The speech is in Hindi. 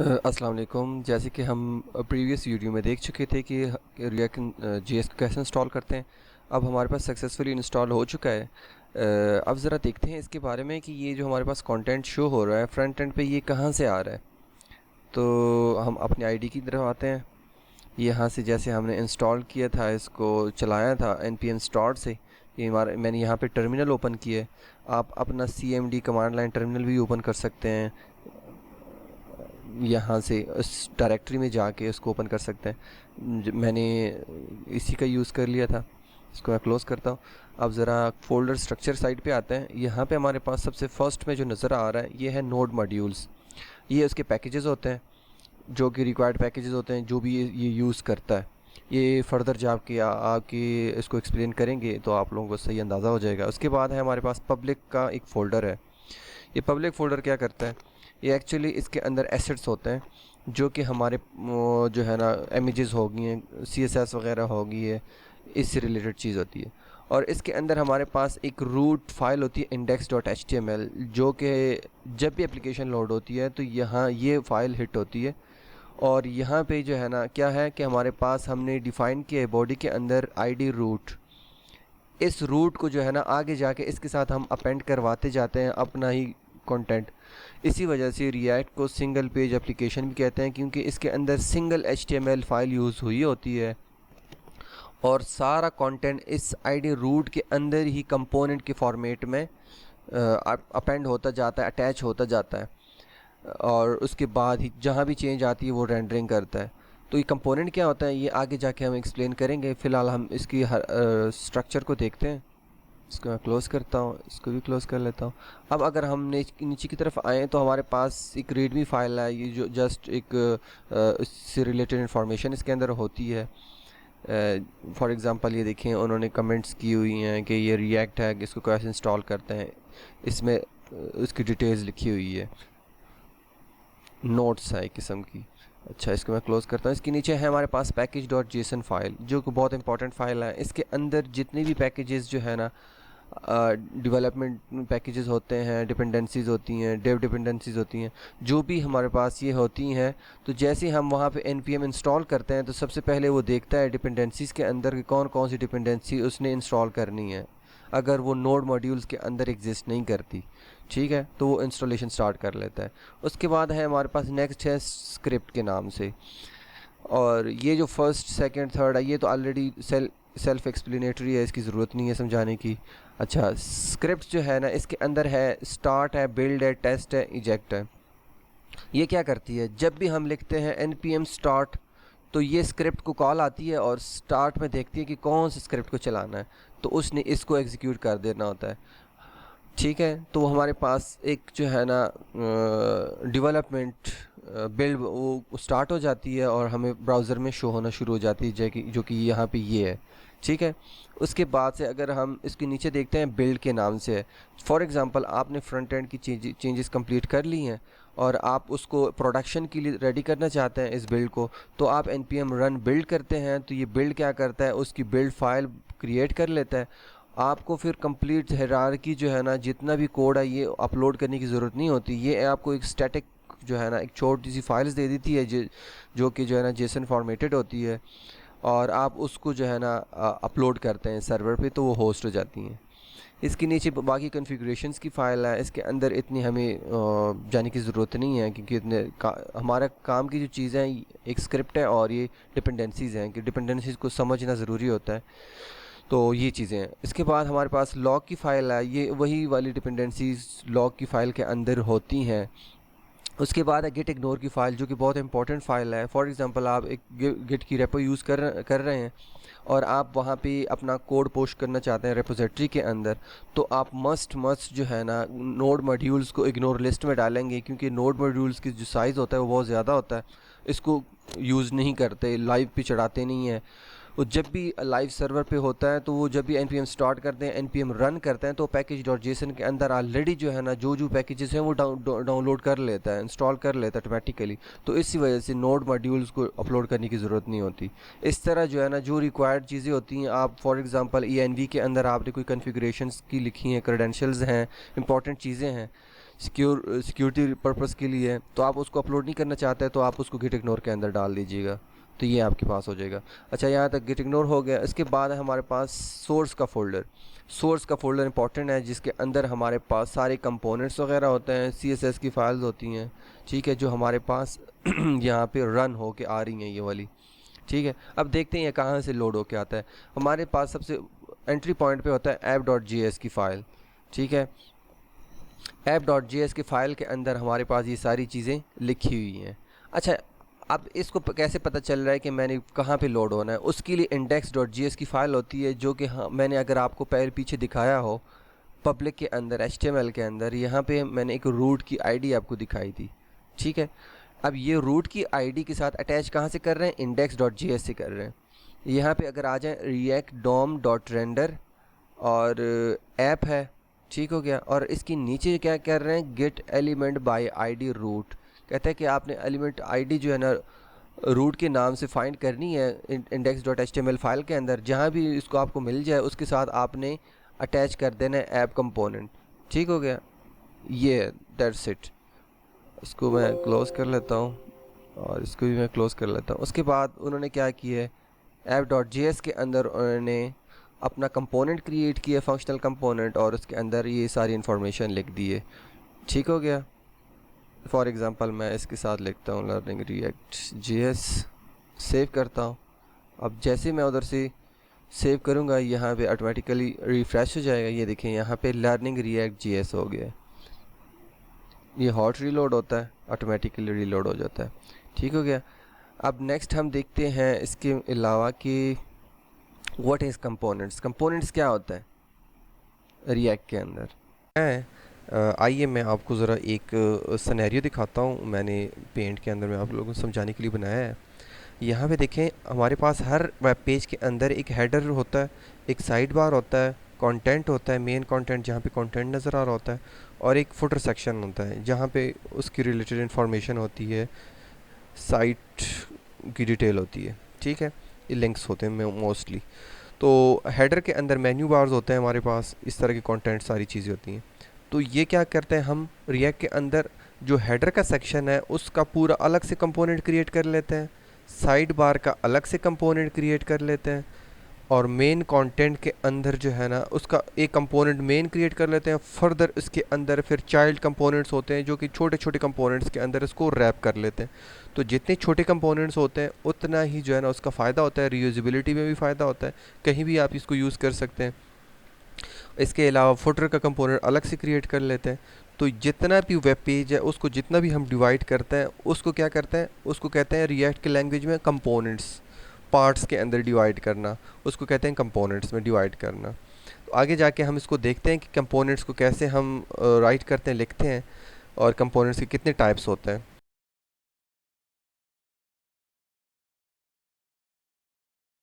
अस्सलाम वालेकुम। जैसे कि हम प्रीवियस वीडियो में देख चुके थे कि रिएक्ट जेएस को कैसे इंस्टॉल करते हैं। अब हमारे पास सक्सेसफुली इंस्टॉल हो चुका है। अब ज़रा देखते हैं इसके बारे में कि ये जो हमारे पास कंटेंट शो हो रहा है फ्रंट एंड पे, ये कहाँ से आ रहा है। तो हम अपने आईडी की तरफ आते हैं। यहाँ से जैसे हमने इंस्टॉल किया था, इसको चलाया था npm start से, ये हमारा मैंने यहाँ पे टर्मिनल ओपन किया है। आप अपना cmd कमांड लाइन टर्मिनल भी ओपन कर सकते हैं, यहाँ से उस डायरेक्टरी में जाके उसको ओपन कर सकते हैं। मैंने इसी का यूज़ कर लिया था। इसको मैं क्लोज़ करता हूँ। अब ज़रा फोल्डर स्ट्रक्चर साइड पे आते हैं। यहाँ पे हमारे पास सबसे फर्स्ट में जो नज़र आ रहा है ये है नोड मॉड्यूल्स। ये उसके पैकेजेस होते हैं, जो कि रिक्वायर्ड पैकेजेस होते हैं, जो भी ये यूज़ करता है। ये फर्दर जब कि आपके इसको एक्सप्लेन करेंगे तो आप लोगों को सही अंदाज़ा हो जाएगा। उसके बाद है हमारे पास पब्लिक का एक फ़ोल्डर है। ये पब्लिक फ़ोल्डर क्या करता है, ये एक्चुअली इसके अंदर एसेट्स होते हैं जो कि हमारे जो है ना इमेजेस हो गई हैं, CSS वगैरह हो गई है, इससे रिलेटेड चीज़ होती है। और इसके अंदर हमारे पास एक रूट फाइल होती है index.html, जो कि जब भी एप्लीकेशन लोड होती है तो यहाँ ये फ़ाइल हिट होती है। और यहाँ पे जो है ना क्या है कि हमारे पास हमने डिफ़ाइन किया है बॉडी के अंदर ID रूट। इस रूट को जो है ना आगे जाके इसके साथ हम अपेंड करवाते जाते हैं अपना ही कंटेंट। इसी वजह से रिएक्ट को सिंगल पेज एप्लीकेशन भी कहते हैं, क्योंकि इसके अंदर सिंगल HTML फाइल यूज़ हुई होती है और सारा कंटेंट इस आईडी रूट के अंदर ही कंपोनेंट के फॉर्मेट में अपेंड होता जाता है, अटैच होता जाता है। और उसके बाद ही जहाँ भी चेंज आती है वो रेंडरिंग करता है। तो ये कंपोनेंट क्या होता है ये आगे जाके हम एक्सप्लेन करेंगे। फ़िलहाल हम इसकी स्ट्रक्चर को देखते हैं। इसको मैं क्लोज़ करता हूँ, इसको भी क्लोज़ कर लेता हूँ। अब अगर हम नीचे की तरफ आएँ तो हमारे पास एक रीडमी फाइल है, ये जो जस्ट एक इससे रिलेटेड इन्फॉर्मेशन इसके अंदर होती है। फॉर एग्ज़ाम्पल ये देखें, उन्होंने कमेंट्स की हुई हैं कि ये रिएक्ट है कि इसको कैसे इंस्टॉल करते हैं। इसमें उसकी डिटेल्स लिखी हुई है, नोट्स है एक किस्म की। अच्छा, इसको मैं क्लोज़ करता हूँ। इसके नीचे है हमारे पास package.json फाइल, जो कि बहुत इंपॉर्टेंट फ़ाइल है। इसके अंदर जितने भी पैकेजेस जो है ना डेवलपमेंट पैकेजेस होते हैं, डिपेंडेंसीज़ होती हैं, डेव डिपेंडेंसीज़ होती हैं, जो भी हमारे पास ये होती हैं, तो जैसे हम वहाँ पे npm इंस्टॉल करते हैं तो सबसे पहले वो देखता है डिपेंडेंसीज़ के अंदर कि कौन कौन सी डिपेंडेंसी उसने इंस्टॉल करनी है। अगर वो नोड मॉड्यूल्स के अंदर एग्जिस्ट नहीं करती, ठीक है, तो वो इंस्टॉलेशन स्टार्ट कर लेता है। उसके बाद है हमारे पास नेक्स्ट है स्क्रिप्ट के नाम से। और ये जो फर्स्ट सेकंड थर्ड है ये तो ऑलरेडी सेल्फ एक्सप्लेनेटरी है, इसकी ज़रूरत नहीं है समझाने की। अच्छा, स्क्रिप्ट जो है ना इसके अंदर है स्टार्ट है, बिल्ड है, टेस्ट है, इजेक्ट है। ये क्या करती है, जब भी हम लिखते हैं npm start तो ये स्क्रिप्ट को कॉल आती है और स्टार्ट में देखती है कि कौन से स्क्रिप्ट को चलाना है, तो उसने इसको एग्जीक्यूट कर देना होता है। ठीक है, तो हमारे पास एक जो है ना डेवलपमेंट बिल्ड वो स्टार्ट हो जाती है और हमें ब्राउज़र में शो होना शुरू हो जाती है, जो कि यहाँ पे ये है। ठीक है, उसके बाद से अगर हम इसके नीचे देखते हैं बिल्ड के नाम से है। फॉर एग्ज़ाम्पल आपने फ्रंट एंड की चेंजेस कंप्लीट कर ली हैं और आप उसको प्रोडक्शन के लिए रेडी करना चाहते हैं इस बिल्ड को, तो आप npm रन बिल्ड करते हैं। तो ये बिल्ड क्या करता है, उसकी बिल्ड फाइल क्रिएट कर लेता है। आपको फिर कंप्लीट हायरार्की जो है ना जितना भी कोड है ये अपलोड करने की ज़रूरत नहीं होती। ये आपको एक स्टैटिक जो है ना एक छोटी सी फाइल्स दे देती है जो कि जो है ना जेसन फॉर्मेटेड होती है, और आप उसको जो है ना अपलोड करते हैं सर्वर पे, तो वो होस्ट हो जाती हैं। इसके नीचे बाकी कॉन्फ़िगरेशंस की फ़ाइल है। इसके अंदर इतनी हमें जाने की ज़रूरत नहीं है, क्योंकि हमारा काम की जो चीज़ें हैं एक स्क्रिप्ट है और ये डिपेंडेंसीज़ हैं कि डिपेंडेंसीज़ को समझना ज़रूरी होता है। तो ये चीज़ें हैं। इसके बाद हमारे पास लॉग की फ़ाइल है, ये वही वाली डिपेंडेंसीज़ लॉग की फ़ाइल के अंदर होती हैं। उसके बाद है गिट इग्नोर की फ़ाइल, जो कि बहुत इंपॉर्टेंट फ़ाइल है। फॉर एग्ज़ाम्पल आप एक गिट की रेपो यूज़ कर रहे हैं और आप वहाँ पे अपना कोड पोस्ट करना चाहते हैं रेपोजिटरी के अंदर, तो आप मस्ट जो है ना नोड मॉड्यूल्स को इग्नोर लिस्ट में डालेंगे, क्योंकि नोड मॉड्यूल्स की जो साइज़ होता है वो बहुत ज़्यादा होता है। इसको यूज़ नहीं करते, लाइव पे चढ़ाते नहीं हैं। वो जब भी लाइव सर्वर पे होता है तो वो जब भी npm स्टार्ट करते हैं, npm रन करते हैं, तो package.json के अंदर ऑलरेडी जो है ना जो पैकेजेस हैं वो डाउनलोड कर लेता है, इंस्टॉल कर लेता है ऑटोमेटिकली। तो इसी वजह से नोड मॉड्यूल्स को अपलोड करने की ज़रूरत नहीं होती। इस तरह जो है ना जो रिक्वायर्ड चीज़ें होती हैं, आप फॉर एग्ज़ाम्पल env के अंदर आपने कोई कन्फिग्रेशंस की लिखी हैं, क्रेडेंशियल्स हैं, इंपॉर्टेंट चीज़ें हैं, सिक्योरिटी पर्पस के लिए है, तो आप उसको अपलोड नहीं करना चाहते तो आप उसको गिट इग्नोर के अंदर डाल दीजिएगा, तो ये आपके पास हो जाएगा। अच्छा, यहाँ तक गिट इग्नोर हो गया। इसके बाद है हमारे पास सोर्स का फ़ोल्डर। सोर्स का फ़ोल्डर इंपॉर्टेंट है, जिसके अंदर हमारे पास सारे कंपोनेंट्स वगैरह होते हैं, CSS की फ़ाइल्स होती हैं, ठीक है, जो हमारे पास यहाँ पे रन हो के आ रही हैं ये वाली, ठीक है। अब देखते हैं ये कहाँ से लोड होके आता है। हमारे पास सबसे एंट्री पॉइंट पे होता है app.js की फ़ाइल, ठीक है। app.js की फ़ाइल के अंदर हमारे पास ये सारी चीज़ें लिखी हुई हैं। अच्छा, अब इसको कैसे पता चल रहा है कि मैंने कहाँ पे लोड होना है? उसके लिए index.js की फ़ाइल होती है, जो कि हाँ, मैंने अगर आपको पहले पीछे दिखाया हो पब्लिक के अंदर HTML के अंदर, यहाँ पे मैंने एक रूट की आईडी आपको दिखाई थी, ठीक है। अब ये रूट की आईडी के साथ अटैच कहाँ से कर रहे हैं? index.js से कर रहे हैं। यहाँ पे अगर आ जाए react dom.render और ऐप है, ठीक हो गया। और इसकी नीचे क्या कर रहे हैं? Get element by ID root, कहते हैं कि आपने एलिमेंट आईडी जो है ना रूट के नाम से फाइंड करनी है index.html फाइल के अंदर। जहाँ भी इसको आपको मिल जाए उसके साथ आपने अटैच कर देना है ऐप कंपोनेंट, ठीक हो गया। ये दैट्स इट। इसको मैं क्लोज़ कर लेता हूँ और इसको भी मैं क्लोज़ कर लेता हूँ। उसके बाद उन्होंने क्या किया है, app.js के अंदर उन्होंने अपना कंपोनेंट क्रिएट किया, फंक्शनल कंपोनेंट, और उसके अंदर ये सारी इन्फॉर्मेशन लिख दी है, ठीक हो गया। फॉर एग्ज़ाम्पल मैं इसके साथ लिखता हूँ लर्निंग रिएक्ट JS, सेव करता हूँ। अब जैसे मैं उधर से सेव करूँगा यहाँ पे ऑटोमेटिकली रिफ़्रेश हो जाएगा। ये देखें यहाँ पे लर्निंग रिएक्ट JS हो गया है। ये हॉट रीलोड होता है, ऑटोमेटिकली रीलोड हो जाता है, ठीक हो गया। अब नेक्स्ट हम देखते हैं इसके अलावा कि व्हाट इज़ कंपोनेंट्स। कंपोनेंट्स क्या होता है रिएक्ट के अंदर है। आइए मैं आपको ज़रा एक सिनेरियो दिखाता हूँ, मैंने पेंट के अंदर मैं आप लोगों को समझाने के लिए बनाया है। यहाँ पे देखें, हमारे पास हर वेब पेज के अंदर एक हेडर होता है, एक साइड बार होता है, कंटेंट होता है, मेन कंटेंट जहाँ पे कंटेंट नज़र आ रहा होता है, और एक फुटर सेक्शन होता है जहाँ पे उसकी रिलेटेड इन्फॉर्मेशन होती है, साइट की डिटेल होती है, ठीक है। ये लिंक्स होते हैं मोस्टली। तो हेडर के अंदर मेन्यू बार्स होते हैं हमारे पास, इस तरह के कंटेंट सारी चीज़ें होती हैं। तो ये क्या करते हैं, हम रिएक्ट के अंदर जो हेडर का सेक्शन है उसका पूरा अलग से कंपोनेंट क्रिएट कर लेते हैं, साइड बार का अलग से कंपोनेंट क्रिएट कर लेते हैं, और मेन कंटेंट के अंदर जो है ना उसका एक कंपोनेंट मेन क्रिएट कर लेते हैं। फर्दर इसके अंदर फिर चाइल्ड कंपोनेंट्स होते हैं जो कि छोटे छोटे कंपोनेंट्स के अंदर इसको रैप कर लेते हैं। तो जितने छोटे कंपोनेंट्स होते हैं उतना ही जो है ना उसका फ़ायदा होता है, रीयूजेबिलिटी में भी फ़ायदा होता है, कहीं भी आप इसको यूज़ कर सकते हैं। इसके अलावा फुटर का कंपोनेंट अलग से क्रिएट कर लेते हैं। तो जितना भी वेब पेज है उसको जितना भी हम डिवाइड करते हैं उसको क्या करते हैं, उसको कहते हैं रिएक्ट के लैंग्वेज में कंपोनेंट्स। पार्ट्स के अंदर डिवाइड करना उसको कहते हैं कंपोनेंट्स में डिवाइड करना। तो आगे जाके हम इसको देखते हैं कि कंपोनेंट्स को कैसे हम राइट करते हैं, लिखते हैं, और कंपोनेंट्स के कितने टाइप्स होते हैं।